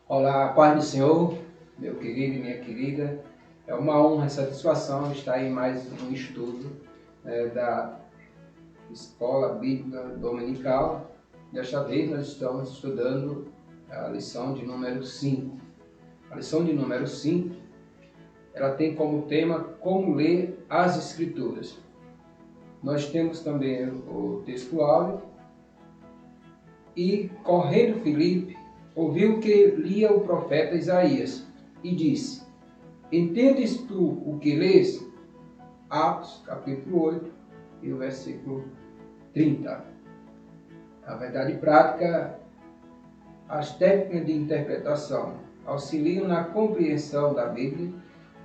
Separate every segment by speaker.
Speaker 1: Olá, paz do Senhor, meu querido e minha querida. É uma honra e satisfação estar em mais um estudo da Escola Bíblica Dominical. Desta vez nós estamos estudando a lição de número 5. A lição de número 5, ela tem como tema como ler as Escrituras. Nós temos também o texto áudio. E, correndo Filipe, ouviu que lia o profeta Isaías e disse: Entendes tu o que lês? Atos, capítulo 8 e o versículo 30. Na verdade prática, as técnicas de interpretação auxiliam na compreensão da Bíblia,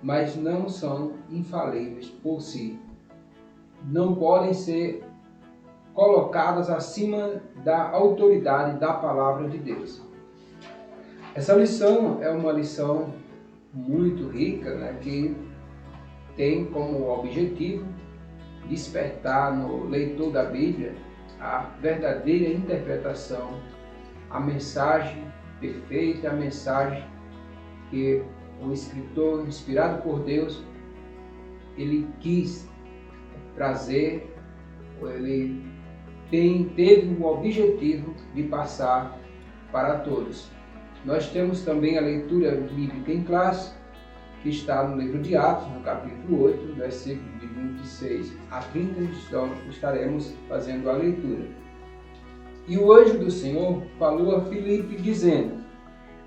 Speaker 1: mas não são infalíveis por si. Não podem ser colocadas acima da autoridade da palavra de Deus. Essa lição é uma lição muito rica, que tem como objetivo despertar no leitor da Bíblia a verdadeira interpretação, a mensagem perfeita, a mensagem que o escritor, inspirado por Deus, ele quis trazer, ele teve o objetivo de passar para todos. Nós temos também a leitura bíblica em classe, que está no livro de Atos, no capítulo 8, versículo de 26 a 30, estaremos fazendo a leitura. E o anjo do Senhor falou a Filipe, dizendo: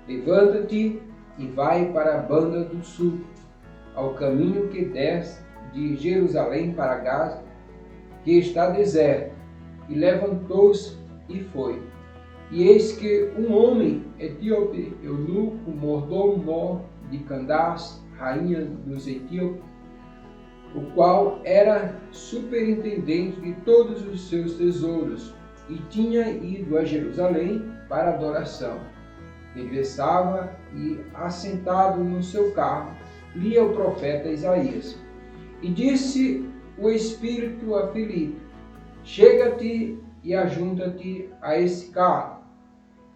Speaker 1: Levanta-te e vai para a banda do sul, ao caminho que desce de Jerusalém para Gaza, que está deserto. E levantou-se e foi. E eis que um homem etíope, eunuco, mordomo de Candace, rainha dos etíopes, o qual era superintendente de todos os seus tesouros, e tinha ido a Jerusalém para adoração. Regressava e, assentado no seu carro, lia o profeta Isaías. E disse o Espírito a Filipe: Chega-te e ajunta-te a esse carro.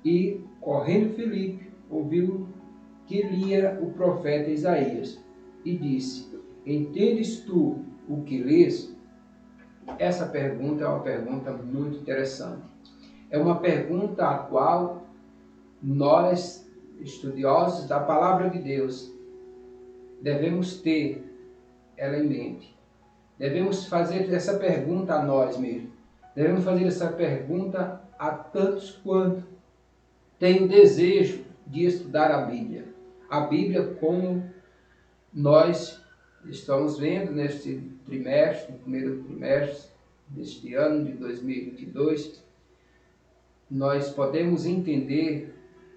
Speaker 1: E, correndo Filipe, ouviu que lia o profeta Isaías, e disse: Entendes tu o que lês? Essa pergunta é uma pergunta muito interessante. É uma pergunta a qual nós, estudiosos da Palavra de Deus, devemos ter ela em mente. Devemos fazer essa pergunta a nós mesmos. Devemos fazer essa pergunta a tantos quanto têm o desejo de estudar a Bíblia. A Bíblia, como nós estamos vendo neste trimestre, no primeiro trimestre deste ano de 2022, nós podemos entender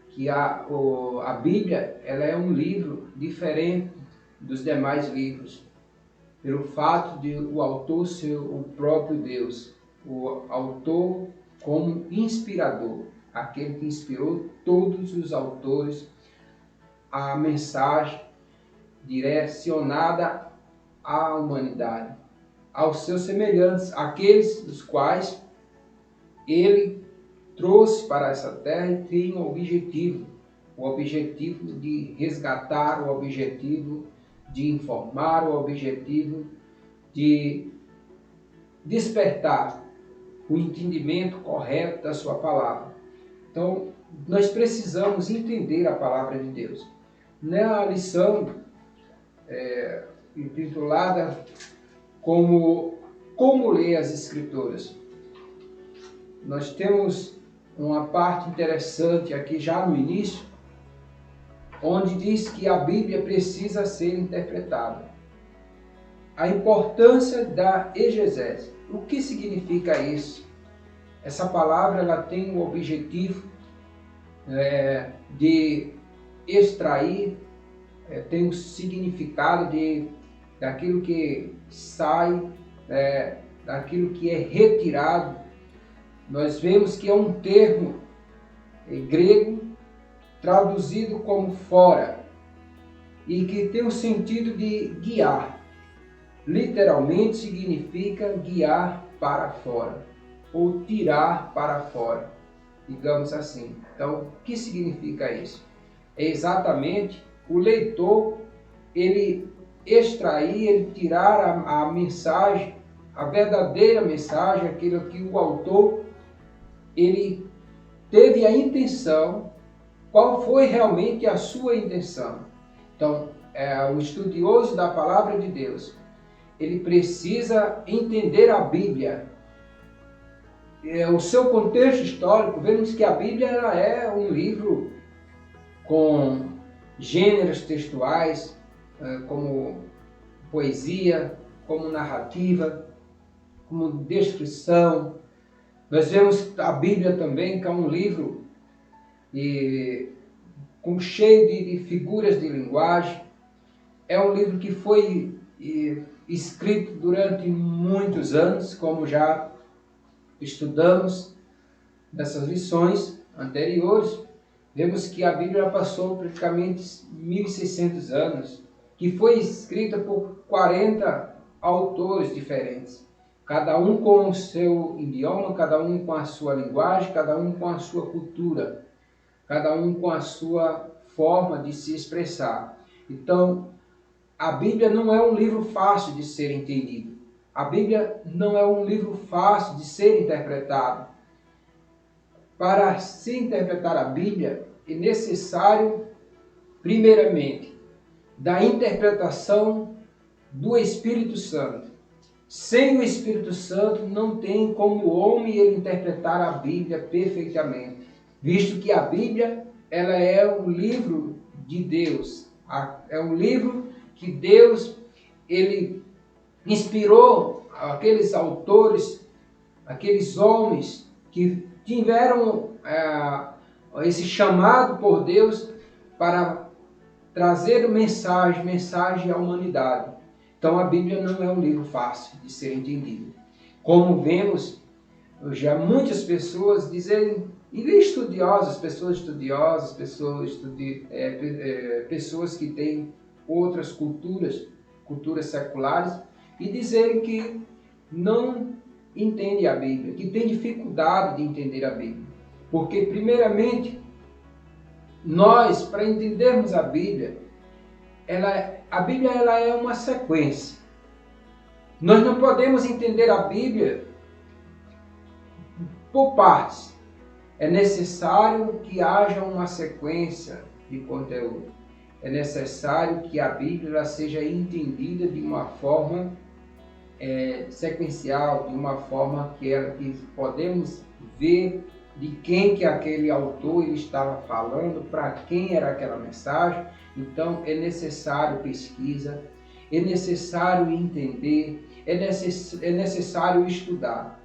Speaker 1: que a Bíblia ela é um livro diferente dos demais livros, pelo fato de o autor ser o próprio Deus, o autor como inspirador, aquele que inspirou todos os autores a mensagem direcionada à humanidade, aos seus semelhantes, aqueles dos quais ele trouxe para essa terra e tem um objetivo, o objetivo de resgatar, o objetivo de informar, o objetivo de despertar o entendimento correto da sua palavra. Então, nós precisamos entender a palavra de Deus. Na lição intitulada Como ler as Escrituras, nós temos uma parte interessante aqui já no início, onde diz que a Bíblia precisa ser interpretada. A importância da exegese. O que significa isso? Essa palavra ela tem o objetivo de extrair, tem o significado daquilo que sai, daquilo que é retirado. Nós vemos que é um termo grego traduzido como fora e que tem o sentido de guiar. Literalmente significa guiar para fora ou tirar para fora, digamos assim. Então, o que significa isso? é exatamente o leitor, ele extrair, ele tirar a mensagem, a verdadeira mensagem, aquilo que o autor, ele teve a intenção, qual foi realmente a sua intenção. Então, o estudioso da palavra de Deus, ele precisa entender a Bíblia, o seu contexto histórico. Vemos que a Bíblia ela é um livro com gêneros textuais, como poesia, como narrativa, como descrição. Nós vemos a Bíblia também, que é um livro cheio de figuras de linguagem. É um livro que foi escrito durante muitos anos, como já estudamos nessas lições anteriores. Vemos que a Bíblia passou praticamente 1.600 anos, que foi escrita por 40 autores diferentes, cada um com o seu idioma, cada um com a sua linguagem, cada um com a sua cultura, cada um com a sua forma de se expressar. Então, a Bíblia não é um livro fácil de ser entendido. A Bíblia não é um livro fácil de ser interpretado. Para se interpretar a Bíblia, é necessário, primeiramente, da interpretação do Espírito Santo. Sem o Espírito Santo, não tem como o homem ele interpretar a Bíblia perfeitamente, visto que a Bíblia ela é um livro de Deus, é um livro que Deus ele inspirou aqueles autores, aqueles homens que tiveram esse chamado por Deus para trazer mensagem à humanidade. Então a Bíblia não é um livro fácil de ser entendido. Como vemos, já muitas pessoas dizem, pessoas estudiosas, pessoas que têm outras culturas seculares, e dizerem que não entendem a Bíblia, que têm dificuldade de entender a Bíblia. Porque, primeiramente, nós, para entendermos a Bíblia, a Bíblia ela é uma sequência. Nós não podemos entender a Bíblia por partes. É necessário que haja uma sequência de conteúdo. É necessário que a Bíblia seja entendida de uma forma sequencial, de uma forma que podemos ver de quem que aquele autor ele estava falando, para quem era aquela mensagem. Então é necessário pesquisa, é necessário entender, é necessário estudar.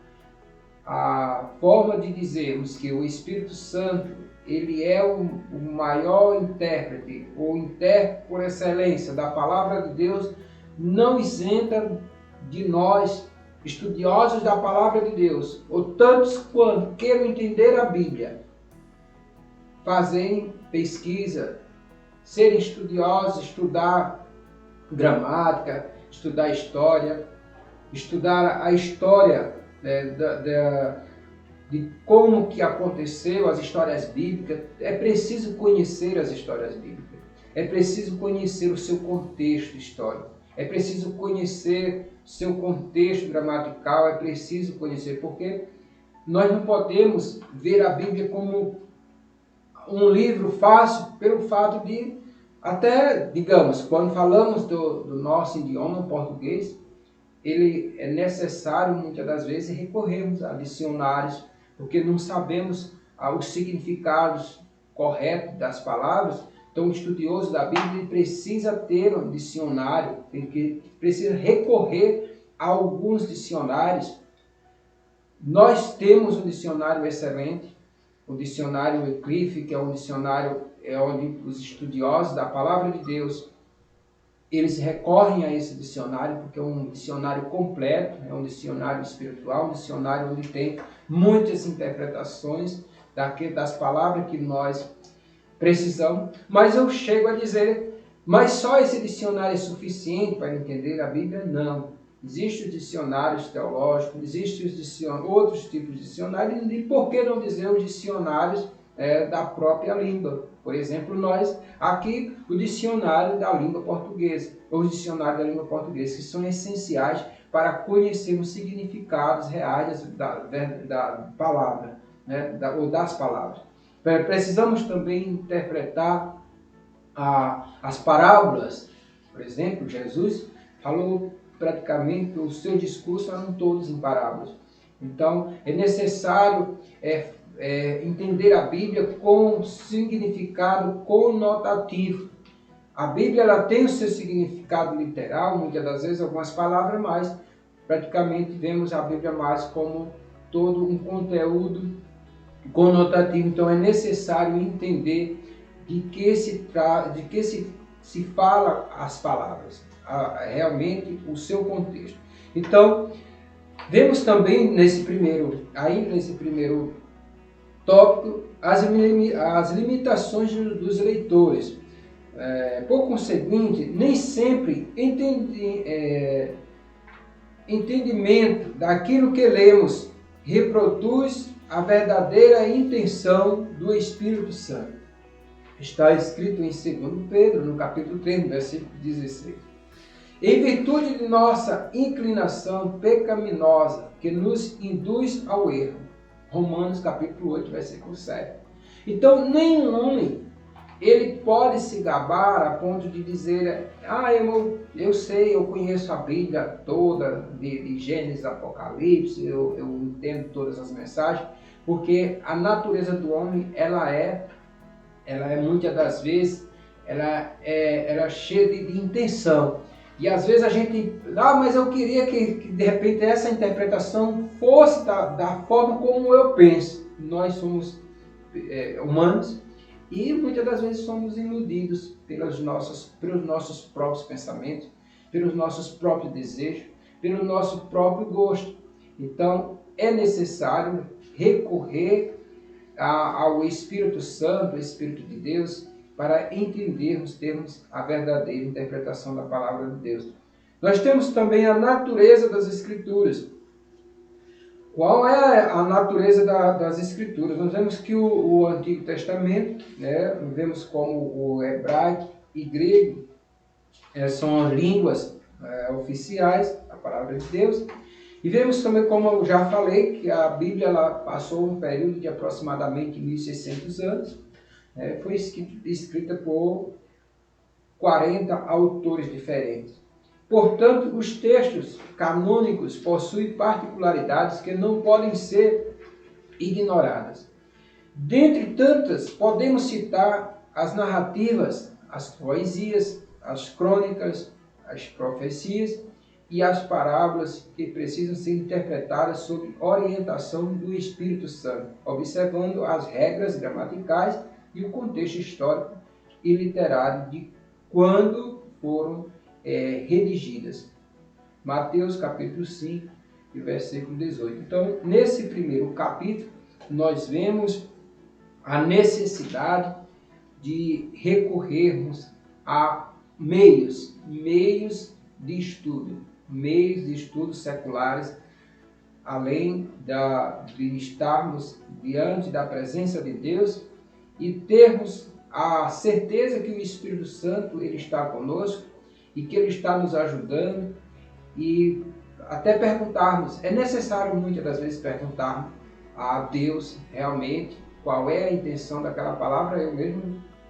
Speaker 1: A forma de dizermos que o Espírito Santo ele é o maior intérprete, ou intérprete por excelência da palavra de Deus, não isenta de nós, estudiosos da palavra de Deus, ou tantos quanto queiram entender a Bíblia, fazerem pesquisa, serem estudiosos, estudar gramática, estudar história, estudar a história de como que aconteceu, as histórias bíblicas. É preciso conhecer as histórias bíblicas, é preciso conhecer o seu contexto histórico, é preciso conhecer seu contexto gramatical, é preciso conhecer, porque nós não podemos ver a Bíblia como um livro fácil pelo fato de, até, digamos, quando falamos do nosso idioma português, ele é necessário muitas das vezes recorrermos a dicionários, porque não sabemos os significados corretos das palavras. Então o estudioso da Bíblia precisa ter um dicionário, precisa recorrer a alguns dicionários. Nós temos um dicionário excelente, o dicionário Wycliffe, que é um dicionário onde os estudiosos da palavra de Deus eles recorrem a esse dicionário, porque é um dicionário completo, é um dicionário espiritual, um dicionário onde tem muitas interpretações das palavras que nós precisamos. Mas eu chego a dizer, mas só esse dicionário é suficiente para entender a Bíblia? Não. Existem os dicionários teológicos, existem outros tipos de dicionários, e por que não dizer os dicionários da própria língua. Por exemplo, nós, aqui, o dicionário da língua portuguesa, ou os dicionários da língua portuguesa, que são essenciais para conhecermos significados reais da palavra, né, ou das palavras. Precisamos também interpretar as parábolas. Por exemplo, Jesus falou praticamente, o seu discurso eram todos em parábolas. Então, é necessário entender a Bíblia com significado conotativo. A Bíblia ela tem o seu significado literal, muitas das vezes algumas palavras, mas praticamente vemos a Bíblia mais como todo um conteúdo conotativo. Então é necessário entender de que se fala as palavras, realmente o seu contexto. Então, vemos também nesse primeiro tópico as limitações dos leitores. Por conseguinte, nem sempre entendimento daquilo que lemos reproduz a verdadeira intenção do Espírito Santo. Está escrito em 2 Pedro, no capítulo 3, no versículo 16. Em virtude de nossa inclinação pecaminosa, que nos induz ao erro. Romanos capítulo 8, versículo 7. Então, nenhum homem ele pode se gabar a ponto de dizer: eu sei, eu conheço a Bíblia toda, de Gênesis, Apocalipse, eu entendo todas as mensagens, porque a natureza do homem, ela é muitas das vezes, ela é cheia de intenção. E às vezes a gente, mas eu queria que de repente essa interpretação fosse da forma como eu penso. Nós somos humanos e muitas das vezes somos iludidos pelos nossos próprios pensamentos, pelos nossos próprios desejos, pelo nosso próprio gosto. Então é necessário recorrer ao Espírito Santo, o Espírito de Deus, para termos a verdadeira interpretação da palavra de Deus. Nós temos também a natureza das Escrituras. Qual é a natureza das Escrituras? Nós vemos que o Antigo Testamento, né, vemos como o hebraico e grego são as línguas oficiais da palavra de Deus. E vemos também, como eu já falei, que a Bíblia ela passou um período de aproximadamente 1.600 anos. Foi escrita por 40 autores diferentes. Portanto, os textos canônicos possuem particularidades que não podem ser ignoradas. Dentre tantas, podemos citar as narrativas, as poesias, as crônicas, as profecias e as parábolas que precisam ser interpretadas sob orientação do Espírito Santo, observando as regras gramaticais e o contexto histórico e literário de quando foram redigidas. Mateus capítulo 5, versículo 18. Então, nesse primeiro capítulo, nós vemos a necessidade de recorrermos a meios de estudo seculares, além de estarmos diante da presença de Deus e termos a certeza que o Espírito Santo ele está conosco e que ele está nos ajudando, e até perguntarmos, é necessário muitas das vezes perguntar a Deus realmente qual é a intenção daquela palavra.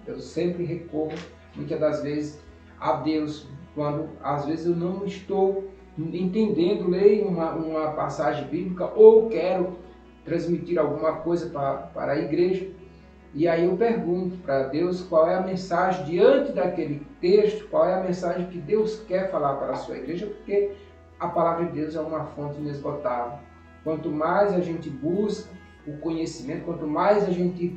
Speaker 1: Eu sempre recorro muitas das vezes a Deus quando às vezes eu não estou entendendo, leio uma passagem bíblica ou quero transmitir alguma coisa para a igreja. E aí eu pergunto para Deus qual é a mensagem diante daquele texto, qual é a mensagem que Deus quer falar para a sua igreja, porque a palavra de Deus é uma fonte inesgotável. Quanto mais a gente busca o conhecimento, quanto mais a gente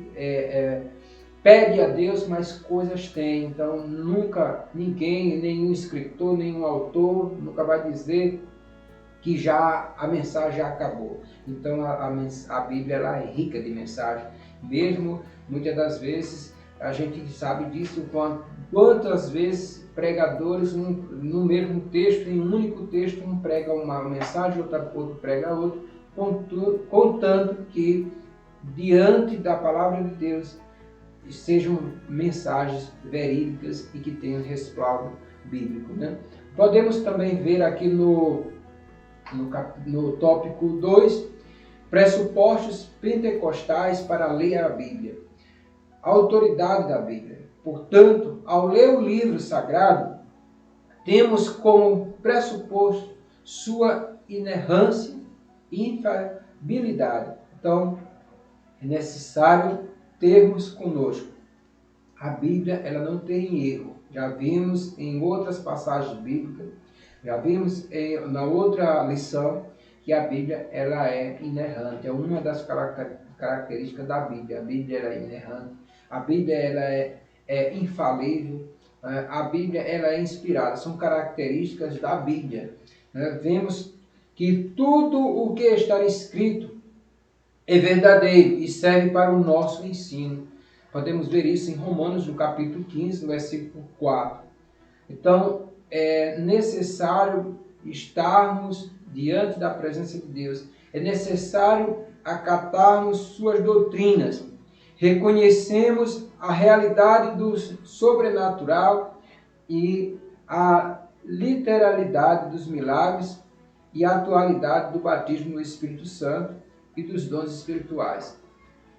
Speaker 1: pede a Deus, mais coisas tem. Então nunca ninguém, nenhum escritor, nenhum autor, nunca vai dizer que a mensagem já acabou. Então a Bíblia ela é rica de mensagem. Mesmo muitas das vezes a gente sabe disso, quantas vezes pregadores no mesmo texto, em um único texto, um prega uma mensagem, outro prega outra, contanto que diante da palavra de Deus sejam mensagens verídicas e que tenham respaldo bíblico, né? Podemos também ver aqui no tópico 2, pressupostos pentecostais para ler a Bíblia. A autoridade da Bíblia. Portanto, ao ler o livro sagrado, temos como pressuposto sua inerrância e infalibilidade. Então, é necessário termos conosco. A Bíblia, ela não tem erro. Já vimos em outras passagens bíblicas, já vimos na outra lição que a Bíblia, ela é inerrante. É uma das características da Bíblia. A Bíblia, ela é inerrante. A Bíblia, ela é infalível. A Bíblia, ela é inspirada. São características da Bíblia. Vemos que tudo o que está escrito é verdadeiro e serve para o nosso ensino. Podemos ver isso em Romanos, no capítulo 15, no versículo 4. Então, é necessário estarmos diante da presença de Deus. É necessário acatarmos suas doutrinas. Reconhecemos a realidade do sobrenatural e a literalidade dos milagres e a atualidade do batismo no Espírito Santo e dos dons espirituais.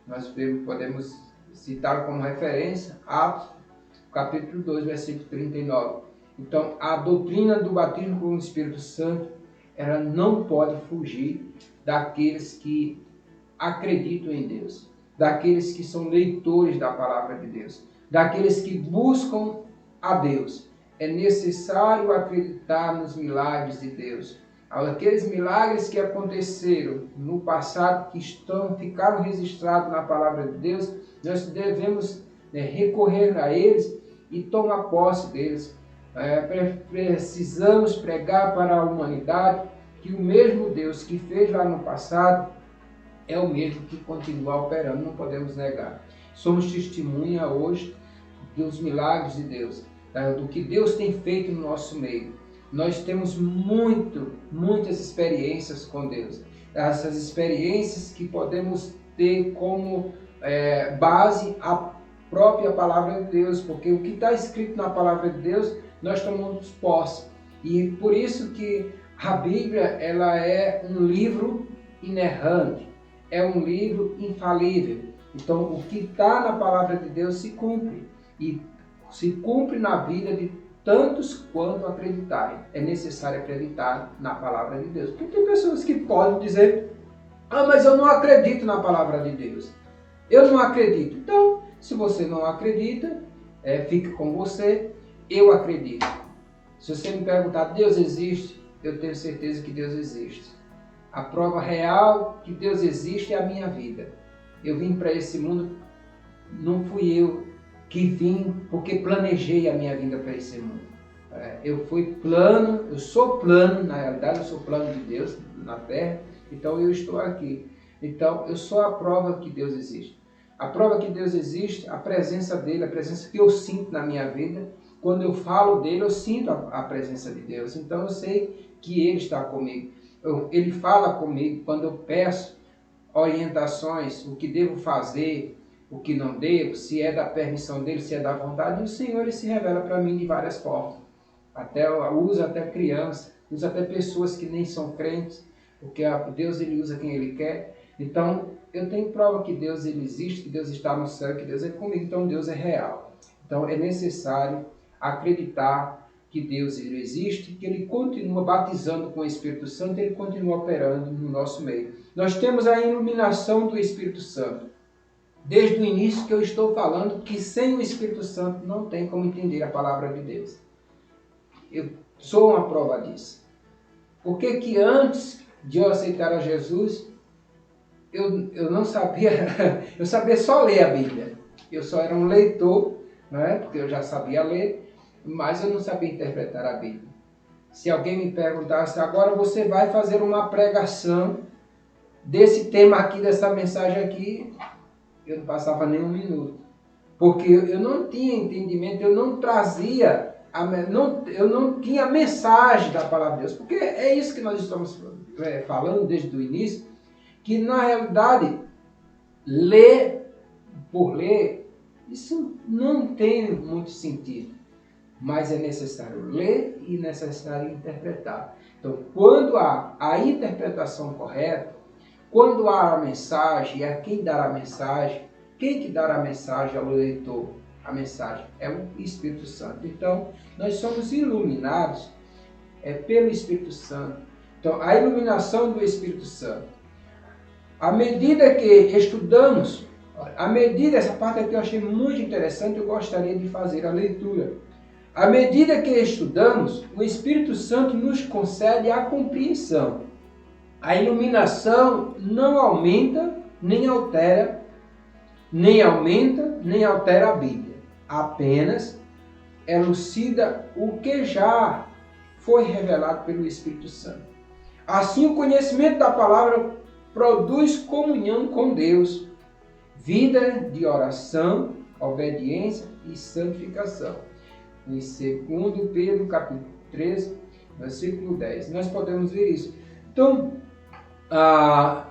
Speaker 1: Nós podemos citar como referência Atos, capítulo 2, versículo 39. Então, a doutrina do batismo com o Espírito Santo, ela não pode fugir daqueles que acreditam em Deus, daqueles que são leitores da palavra de Deus, daqueles que buscam a Deus. É necessário acreditar nos milagres de Deus. Aqueles milagres que aconteceram no passado, que ficaram registrados na palavra de Deus, nós devemos recorrer a eles e tomar posse deles. Precisamos pregar para a humanidade que o mesmo Deus que fez lá no passado é o mesmo que continua operando, não podemos negar. Somos testemunha hoje dos milagres de Deus, do que Deus tem feito no nosso meio. Nós temos muitas experiências com Deus. Essas experiências que podemos ter como base a própria palavra de Deus, porque o que está escrito na palavra de Deus, nós tomamos posse. E por isso que a Bíblia, ela é um livro inerrante, é um livro infalível. Então, o que está na palavra de Deus se cumpre. E se cumpre na vida de tantos quanto acreditarem. É necessário acreditar na palavra de Deus. Porque tem pessoas que podem dizer: mas eu não acredito na palavra de Deus. Eu não acredito. Então, se você não acredita, fique com você. Eu acredito. Se você me perguntar, Deus existe? Eu tenho certeza que Deus existe. A prova real que Deus existe é a minha vida. Eu vim para esse mundo, não fui eu que vim porque planejei a minha vinda para esse mundo. Eu sou plano, na realidade eu sou plano de Deus na Terra, então eu estou aqui. Então eu sou a prova que Deus existe. A prova que Deus existe, a presença dele, a presença que eu sinto na minha vida. Quando eu falo dele, eu sinto a presença de Deus. Então eu sei que ele está comigo. Ele fala comigo quando eu peço orientações, o que devo fazer, o que não devo, se é da permissão dele, se é da vontade. E o Senhor, ele se revela para mim de várias formas. Usa até crianças, usa até pessoas que nem são crentes, porque Deus, ele usa quem ele quer. Então, eu tenho prova que Deus, ele existe, que Deus está no céu, que Deus é comigo. Então, Deus é real. Então, é necessário acreditar que Deus, ele existe, que ele continua batizando com o Espírito Santo, ele continua operando no nosso meio. Nós temos a iluminação do Espírito Santo. Desde o início que eu estou falando que sem o Espírito Santo não tem como entender a palavra de Deus. Eu sou uma prova disso. Porque que antes de eu aceitar a Jesus, eu não sabia, eu sabia só ler a Bíblia. Eu só era um leitor, não é? Porque eu já sabia ler, mas eu não sabia interpretar a Bíblia. Se alguém me perguntasse, agora você vai fazer uma pregação desse tema aqui, dessa mensagem aqui, eu não passava nem um minuto. Porque eu não tinha entendimento, eu não trazia, eu não tinha a mensagem da palavra de Deus. Porque é isso que nós estamos falando desde o início, que na realidade ler por ler, isso não tem muito sentido. Mas é necessário ler e necessário interpretar. Então, quando há a interpretação correta, quando há a mensagem, é quem dá a mensagem, quem que dá a mensagem ao leitor? A mensagem é o Espírito Santo. Então, nós somos iluminados pelo Espírito Santo. Então, a iluminação do Espírito Santo. À medida que estudamos, essa parte aqui eu achei muito interessante, eu gostaria de fazer a leitura. À medida que estudamos, o Espírito Santo nos concede a compreensão. A iluminação não aumenta, nem altera a Bíblia. Apenas elucida o que já foi revelado pelo Espírito Santo. Assim, o conhecimento da palavra produz comunhão com Deus, vida de oração, obediência e santificação. Em 2 Pedro, capítulo 13, versículo 10. Nós podemos ver isso. Então, a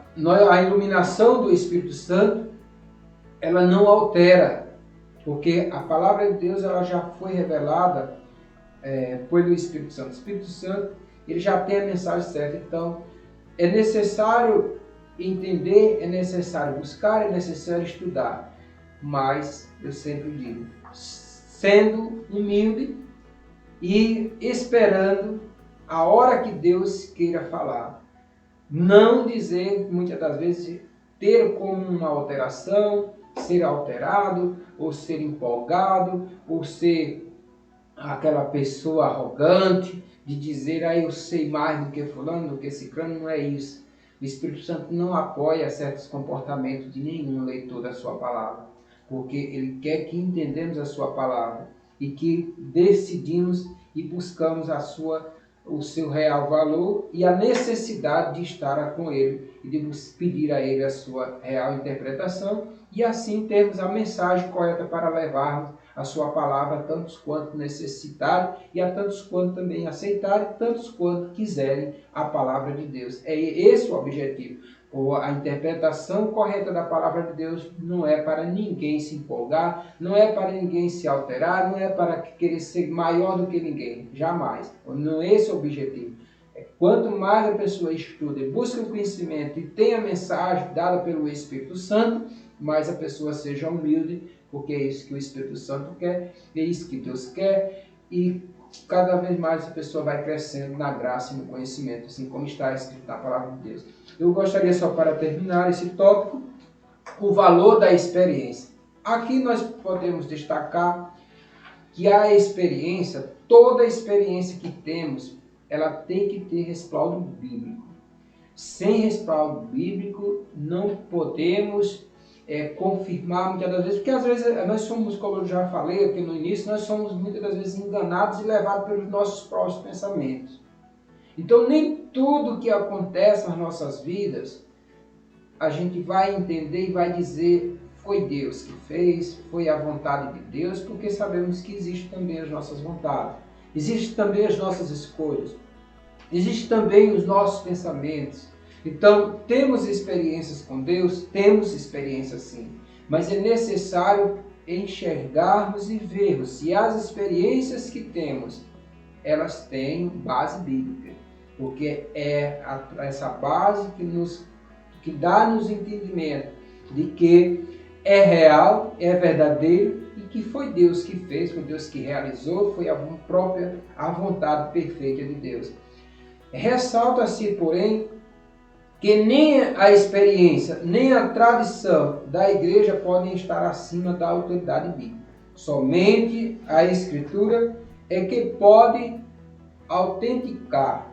Speaker 1: iluminação do Espírito Santo, ela não altera, porque a palavra de Deus ela já foi revelada pelo Espírito Santo. O Espírito Santo ele já tem a mensagem certa. Então, é necessário entender, é necessário buscar, é necessário estudar. Mas, eu sempre digo, sendo humilde e esperando a hora que Deus queira falar. Não dizer, muitas das vezes, ter como uma alteração, ser alterado, ou ser empolgado, ou ser aquela pessoa arrogante, de dizer, eu sei mais do que fulano, do que ciclano, não é isso. O Espírito Santo não apoia certos comportamentos de nenhum leitor da sua palavra, porque ele quer que entendamos a sua palavra e que decidimos e buscamos o seu real valor e a necessidade de estar com ele e de pedir a ele a sua real interpretação e assim termos a mensagem correta para levarmos a sua palavra a tantos quanto necessitarem e a tantos quanto também aceitarem, tantos quanto quiserem a palavra de Deus. É esse o objetivo. A interpretação correta da palavra de Deus não é para ninguém se empolgar, não é para ninguém se alterar, não é para querer ser maior do que ninguém, jamais. Não é esse o objetivo. Quanto mais a pessoa estuda e busca o conhecimento e tem a mensagem dada pelo Espírito Santo, mais a pessoa seja humilde, porque é isso que o Espírito Santo quer, é isso que Deus quer, e cada vez mais a pessoa vai crescendo na graça e no conhecimento, assim como está escrito na palavra de Deus. Eu gostaria só para terminar esse tópico, o valor da experiência. Aqui nós podemos destacar que a experiência, toda a experiência que temos, ela tem que ter respaldo bíblico. Sem respaldo bíblico, não podemos confirmar muitas das vezes, porque às vezes nós somos, como eu já falei aqui no início, nós somos muitas das vezes enganados e levados pelos nossos próprios pensamentos. Então nem tudo que acontece nas nossas vidas, a gente vai entender e vai dizer, foi Deus que fez, foi a vontade de Deus, porque sabemos que existem também as nossas vontades, existem também as nossas escolhas, existem também os nossos pensamentos. Então, temos experiências com Deus? Temos experiências sim, mas é necessário enxergarmos e vermos se as experiências que temos, elas têm base bíblica, porque é essa base que dá-nos entendimento de que é real, é verdadeiro e que foi Deus que fez, foi Deus que realizou, foi a vontade perfeita de Deus. Ressalta-se, porém, que nem a experiência, nem a tradição da igreja podem estar acima da autoridade bíblica. Somente a Escritura é que pode autenticar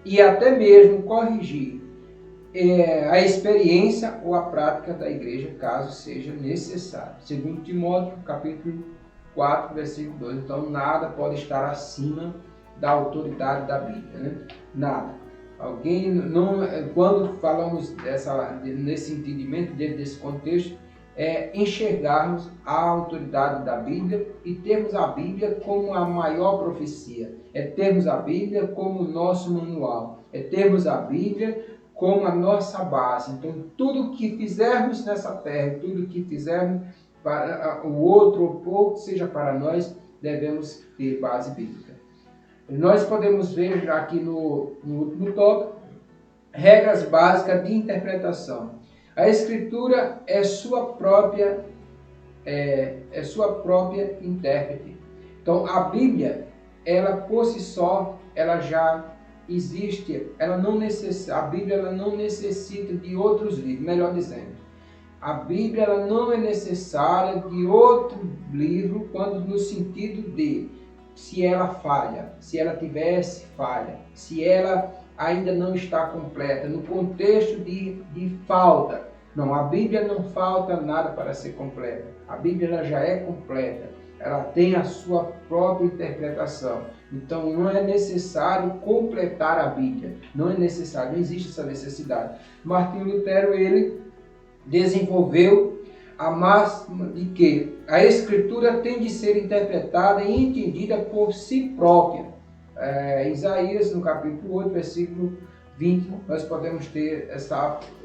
Speaker 1: e até mesmo corrigir a experiência ou a prática da igreja, caso seja necessário. Segundo Timóteo, capítulo 4, versículo 2. Então, nada pode estar acima da autoridade da Bíblia, né? Nada. Quando falamos nesse entendimento, dentro desse contexto, é enxergarmos a autoridade da Bíblia e termos a Bíblia como a maior profecia, é termos a Bíblia como o nosso manual, é termos a Bíblia como a nossa base. Então, tudo que fizermos nessa terra, tudo que fizermos para o outro, ou seja para nós, devemos ter base bíblica. Nós podemos ver aqui no último tópico, regras básicas de interpretação. A Escritura é sua própria intérprete. Então, a Bíblia, ela por si só, ela já existe. A Bíblia ela não necessita de outros livros, melhor dizendo. A Bíblia ela não é necessária de outro livro, quando no sentido de se ela falha, se ela tivesse falha, se ela ainda não está completa, no contexto de falta. Não, a Bíblia não falta nada para ser completa. A Bíblia ela já é completa. Ela tem a sua própria interpretação. Então não é necessário completar a Bíblia. Não é necessário, não existe essa necessidade. Martinho Lutero, ele desenvolveu a máxima de que a Escritura tem de ser interpretada e entendida por si própria. Isaías, no capítulo 8, versículo 20, nós podemos ter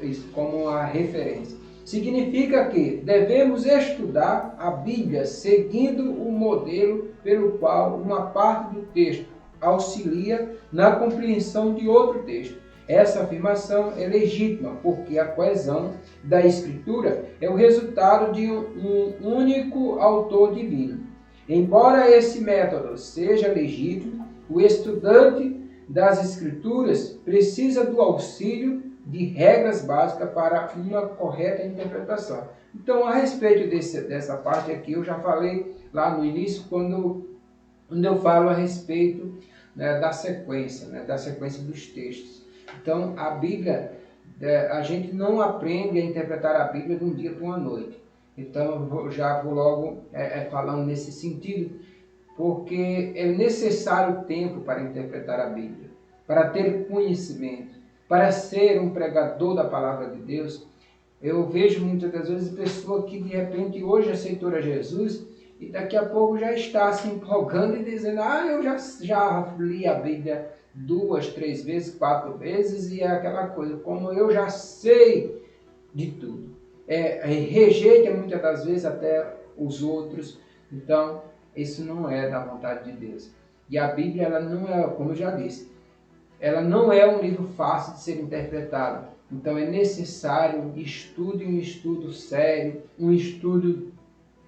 Speaker 1: isso como uma referência. Significa que devemos estudar a Bíblia seguindo o modelo pelo qual uma parte do texto auxilia na compreensão de outro texto. Essa afirmação é legítima, porque a coesão da Escritura é o resultado de um único autor divino. Embora esse método seja legítimo, o estudante das Escrituras precisa do auxílio de regras básicas para uma correta interpretação. Então, a respeito dessa parte aqui, eu já falei lá no início, quando eu falo a respeito, né, da sequência dos textos. Então, a Bíblia, a gente não aprende a interpretar a Bíblia de um dia para uma noite. Então, eu já vou logo falando nesse sentido, porque é necessário tempo para interpretar a Bíblia, para ter conhecimento, para ser um pregador da palavra de Deus. Eu vejo muitas das vezes pessoa que de repente hoje aceitou a Jesus e daqui a pouco já está se empolgando e dizendo: eu já li a Bíblia 2, 3 vezes, 4 vezes, e é aquela coisa, como eu já sei de tudo. Rejeita muitas das vezes até os outros. Então, isso não é da vontade de Deus. E a Bíblia, ela não é, como eu já disse, ela não é um livro fácil de ser interpretado. Então é necessário um estudo sério, um estudo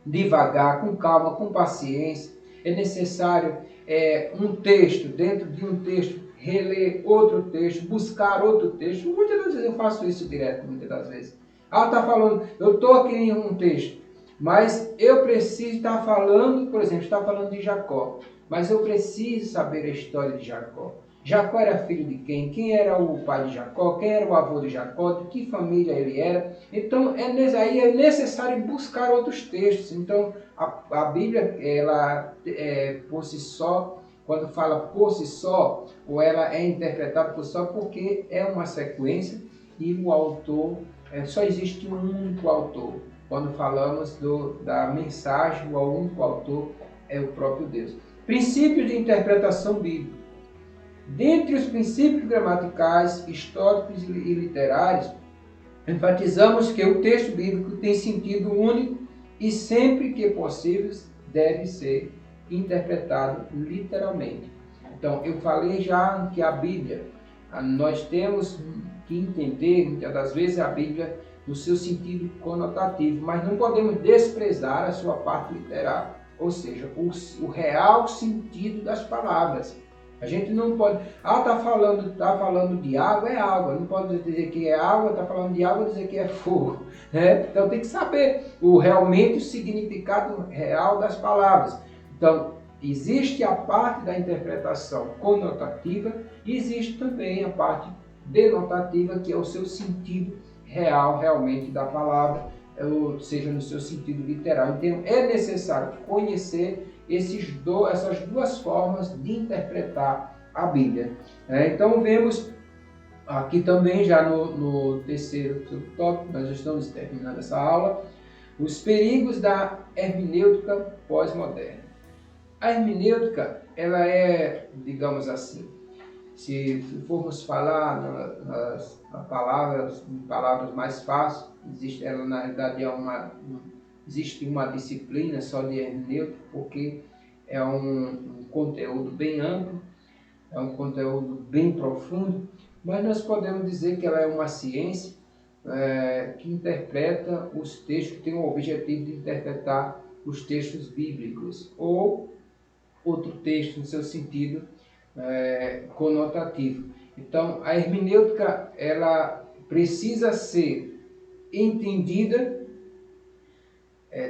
Speaker 1: devagar, com calma, com paciência. É necessário um texto, dentro de um texto, reler outro texto, buscar outro texto. Muitas das vezes eu faço isso direto, muitas das vezes. Está falando, eu estou aqui em um texto, mas eu preciso estar falando, por exemplo, está falando de Jacó, mas eu preciso saber a história de Jacó. Jacó era filho de quem? Quem era o pai de Jacó? Quem era o avô de Jacó? De que família ele era? Então, aí é necessário buscar outros textos. Então, a Bíblia, ela por si só, quando fala por si só, ou ela é interpretada por si só, porque é uma sequência e o autor, só existe um único autor. Quando falamos da mensagem, o único autor é o próprio Deus. Princípios de interpretação bíblica. Dentre os princípios gramaticais, históricos e literários, enfatizamos que o texto bíblico tem sentido único e, sempre que possível, deve ser interpretado literalmente. Então, eu falei já que a Bíblia, nós temos que entender, muitas das vezes, a Bíblia no seu sentido conotativo, mas não podemos desprezar a sua parte literária, ou seja, o real sentido das palavras. A gente não pode, tá falando de água, é água. Não pode dizer que é água, está falando de água, dizer que é fogo. Né? Então tem que saber realmente o significado real das palavras. Então, existe a parte da interpretação conotativa e existe também a parte denotativa, que é o seu sentido real, realmente, da palavra, ou seja, no seu sentido literal. Então, é necessário conhecer essas duas formas de interpretar a Bíblia. Então vemos aqui também, já no terceiro tópico, nós estamos terminando essa aula, os perigos da hermenêutica pós-moderna. A hermenêutica, ela é, digamos assim, Se formos falar nas palavras mais fáceis, ela na realidade existe uma disciplina só de hermenêutica, porque é um conteúdo bem amplo, é um conteúdo bem profundo, mas nós podemos dizer que ela é uma ciência que interpreta os textos, que tem o objetivo de interpretar os textos bíblicos, ou outro texto no seu sentido conotativo. Então, a hermenêutica ela precisa ser entendida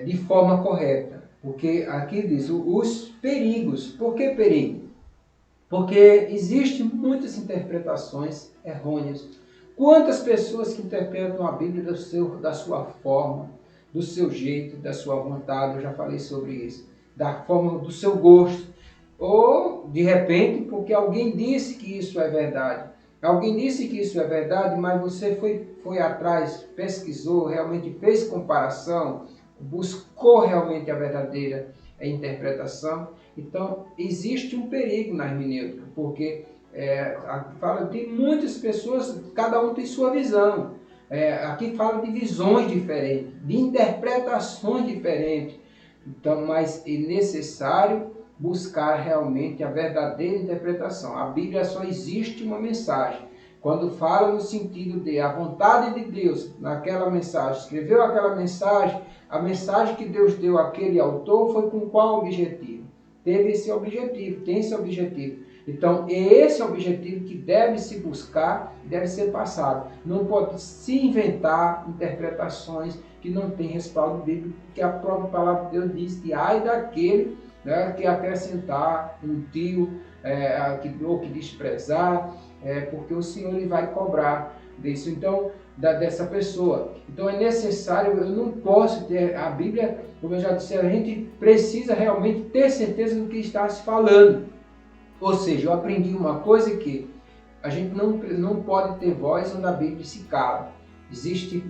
Speaker 1: de forma correta, porque aqui diz os perigos. Por que perigo? Porque existem muitas interpretações errôneas. Quantas pessoas que interpretam a Bíblia da sua forma, do seu jeito, da sua vontade, eu já falei sobre isso, da forma do seu gosto, ou de repente porque alguém disse que isso é verdade. Alguém disse que isso é verdade, mas você foi atrás, pesquisou, realmente fez comparação, buscou realmente a verdadeira interpretação. Então, existe um perigo na hermenêutica, porque fala de muitas pessoas, cada um tem sua visão. Aqui fala de visões diferentes, de interpretações diferentes. Então, mas é necessário buscar realmente a verdadeira interpretação. A Bíblia só existe uma mensagem. Quando fala no sentido de a vontade de Deus naquela mensagem, escreveu aquela mensagem, a mensagem que Deus deu àquele autor foi com qual objetivo? Teve esse objetivo, tem esse objetivo. Então, é esse objetivo que deve se buscar, deve ser passado. Não pode se inventar interpretações que não têm respaldo bíblico, porque a própria palavra de Deus diz que ai daquele que acrescentar um tio, ou que desprezar, porque o Senhor ele vai cobrar disso. Então, dessa pessoa. Então é necessário, eu não posso ter a Bíblia, como eu já disse, a gente precisa realmente ter certeza do que está se falando. Ou seja, eu aprendi uma coisa que a gente não pode ter voz onde a Bíblia se cala. Existem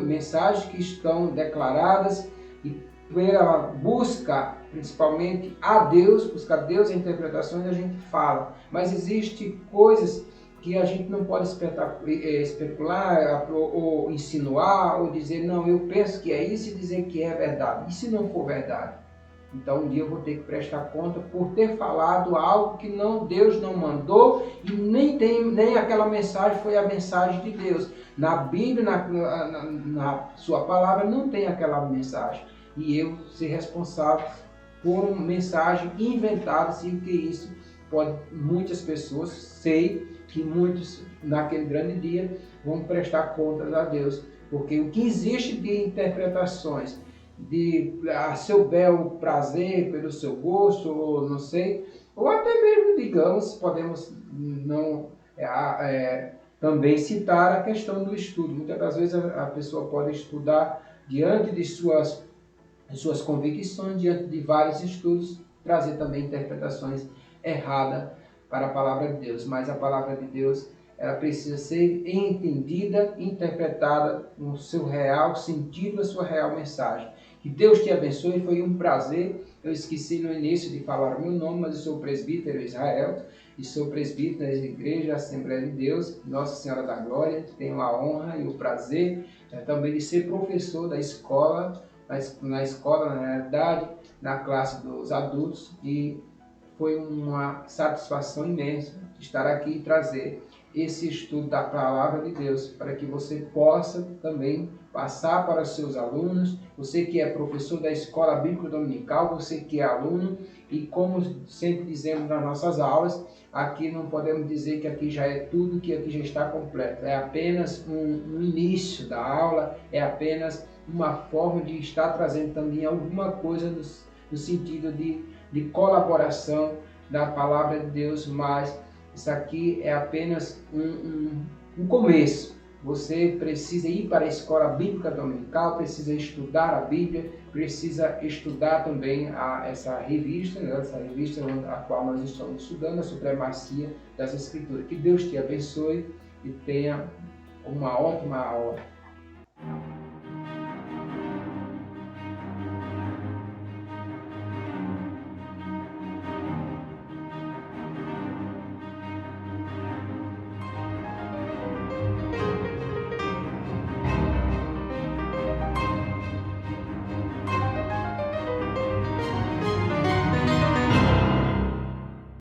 Speaker 1: mensagens que estão declaradas e pela busca, principalmente a Deus, buscar Deus em interpretações, a gente fala. Mas existem coisas que a gente não pode especular ou insinuar ou dizer, não, eu penso que é isso e dizer que é verdade. E se não for verdade? Então um dia eu vou ter que prestar conta por ter falado algo que Deus não mandou e nem aquela mensagem foi a mensagem de Deus. Na Bíblia, na sua palavra, não tem aquela mensagem. E eu ser responsável por uma mensagem inventada, assim, que isso pode, muitas pessoas, sei que muitos naquele grande dia vão prestar contas a Deus, porque o que existe de interpretações, a seu bel prazer, pelo seu gosto, ou não sei, ou até mesmo, digamos, podemos também citar a questão do estudo. Muitas das vezes a pessoa pode estudar diante de suas convicções, diante de vários estudos, trazer também interpretações erradas para a palavra de Deus. Mas a palavra de Deus, ela precisa ser entendida, interpretada no seu real sentido, a sua real mensagem. Que Deus te abençoe, foi um prazer. Eu esqueci no início de falar o meu nome, mas eu sou o presbítero Israel e sou presbítero da Igreja Assembleia de Deus, Nossa Senhora da Glória. Tenho a honra e o prazer também de ser professor da escola, na realidade, na classe dos adultos, e foi uma satisfação imensa estar aqui e trazer esse estudo da Palavra de Deus, para que você possa também passar para os seus alunos, você que é professor da Escola Bíblica Dominical, você que é aluno, e como sempre dizemos nas nossas aulas, aqui não podemos dizer que aqui já é tudo, que aqui já está completo. É apenas um início da aula, é apenas uma forma de estar trazendo também alguma coisa no sentido de colaboração da Palavra de Deus, mas isso aqui é apenas um começo. Você precisa ir para a Escola Bíblica Dominical, precisa estudar a Bíblia, precisa estudar também essa revista, a qual nós estamos estudando, a Supremacia das Escrituras. Que Deus te abençoe e tenha uma ótima aula.